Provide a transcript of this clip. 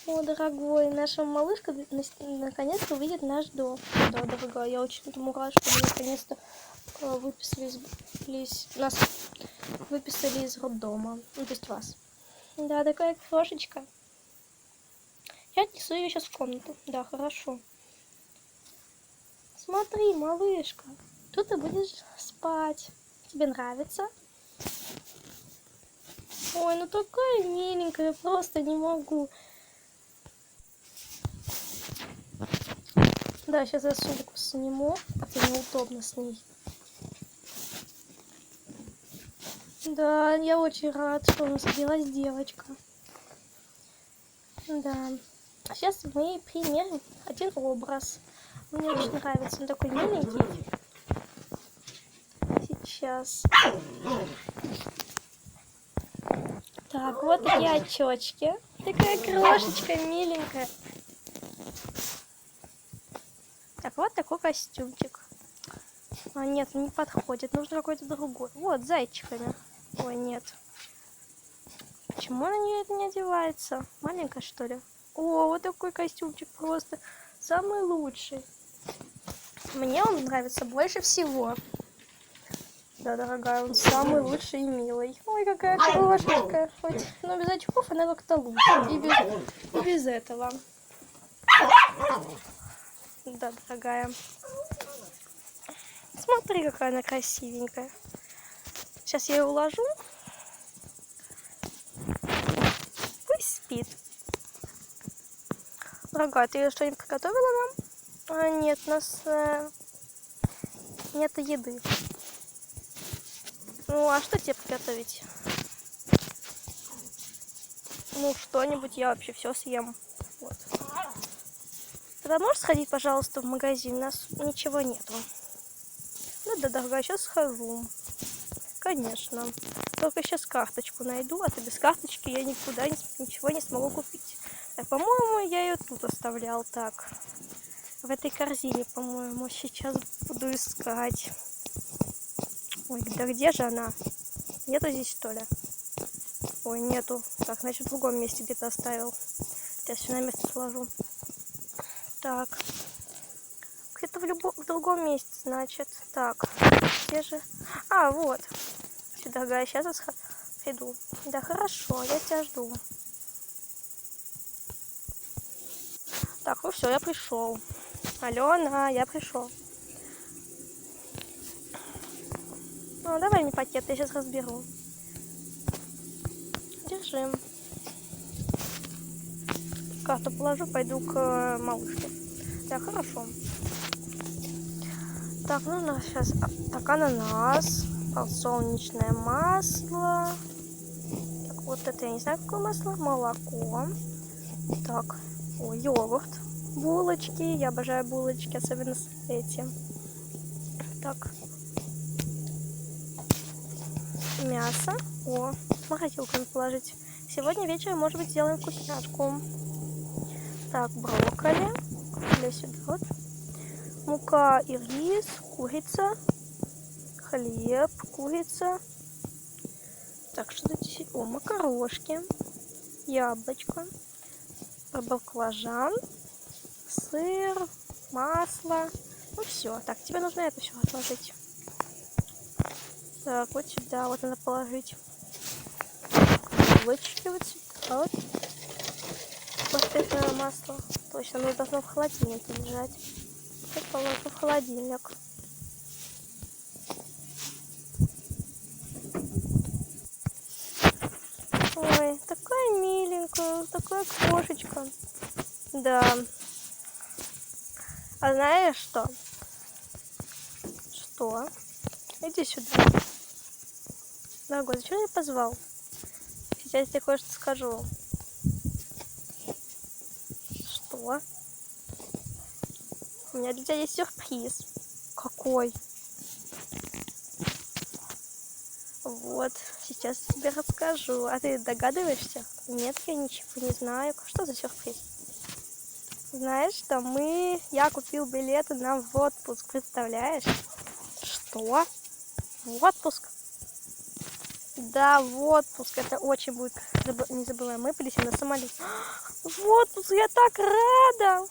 О, дорогой, наша малышка наконец-то увидит наш дом. Да, дорогая, я очень этому рада, что мы наконец-то нас выписали из роддома. Ну, то есть вас. Да, такая крошечка. Я отнесу ее сейчас в комнату. Да, хорошо. Смотри, малышка, тут ты будешь спать. Тебе нравится? Ой, ну такая миленькая, просто не могу. Да, сейчас я сумку сниму, а то неудобно с ней. Да, я очень рад, что у нас родилась девочка. Да. Сейчас мы примерим один образ. Мне очень нравится, он такой миленький. Сейчас. Так, вот такие очечки. Такая крошечка миленькая. Так, вот такой костюмчик. А, нет, не подходит. Нужно какой-то другой. Вот, с зайчиками. Ой, нет. Почему на нее это не одевается? Маленькая, что ли? О, вот такой костюмчик просто самый лучший. Мне он нравится больше всего. Да, дорогая, он самый лучший и милый. Ой, какая крошечка. Хоть, но без очков она как-то лучше. И без этого. Да, дорогая. Смотри, какая она красивенькая. Сейчас я ее уложу. Пусть спит. Дорогая, ты что-нибудь приготовила нам? А, нет, у нас нет еды. Ну, а что тебе приготовить? Ну, что-нибудь, я вообще все съем. Вот. Тогда можешь сходить, пожалуйста, в магазин? У нас ничего нету. Ну да, дорогая, сейчас схожу. Конечно. Только сейчас карточку найду, а то без карточки я никуда ничего не смогу купить. Так, по-моему, я ее тут оставлял. Так, в этой корзине, по-моему, сейчас буду искать. Ой, да где же она? Нету здесь, что ли? Ой, нету. Так, значит, в другом месте где-то оставил. Сейчас все на место сложу. Так. Где-то в другом месте, значит. Так, где же? А, вот. Все, дорогая, сейчас я приду. Да, хорошо, я тебя жду. Так, ну все, я пришел. Алена, я пришел. Ну, давай мне пакет, я сейчас разберу. Держи. Карту положу, пойду к малышке. Да, хорошо. Так, ну у нас сейчас так, ананас, подсолнечное масло. Так, вот это я не знаю, какое масло. Молоко. Так, о, йогурт. Булочки. Я обожаю булочки, особенно с этим. Так. Мясо. О, морозилку надо положить. Сегодня вечером, может быть, сделаем вкусняшку. Так, брокколи. Для сюда вот. Мука и рис, курица, хлеб, курица. Так, что здесь? О, макарошки, яблочко, баклажан, сыр, масло. Ну все. Так, тебе нужно это все отложить. Так, вот сюда вот надо положить. Булочки вот сюда вот. Вот это масло. Точно, оно должно в холодильнике лежать. Я положу в холодильник. Ой, такая миленькая, такая кошечка. Да. А знаешь что? Что? Иди сюда. Дорогой, зачем меня позвал? Сейчас я тебе кое-что скажу. Что? У меня для тебя есть сюрприз. Какой? Вот, сейчас тебе расскажу. А ты догадываешься? Нет, я ничего не знаю. Что за сюрприз? Знаешь, что я купил билеты на в отпуск, представляешь? Что? В отпуск? Да, в отпуск. Это очень будет незабываемо. Мы полетим на самолете. В отпуск, я так рада.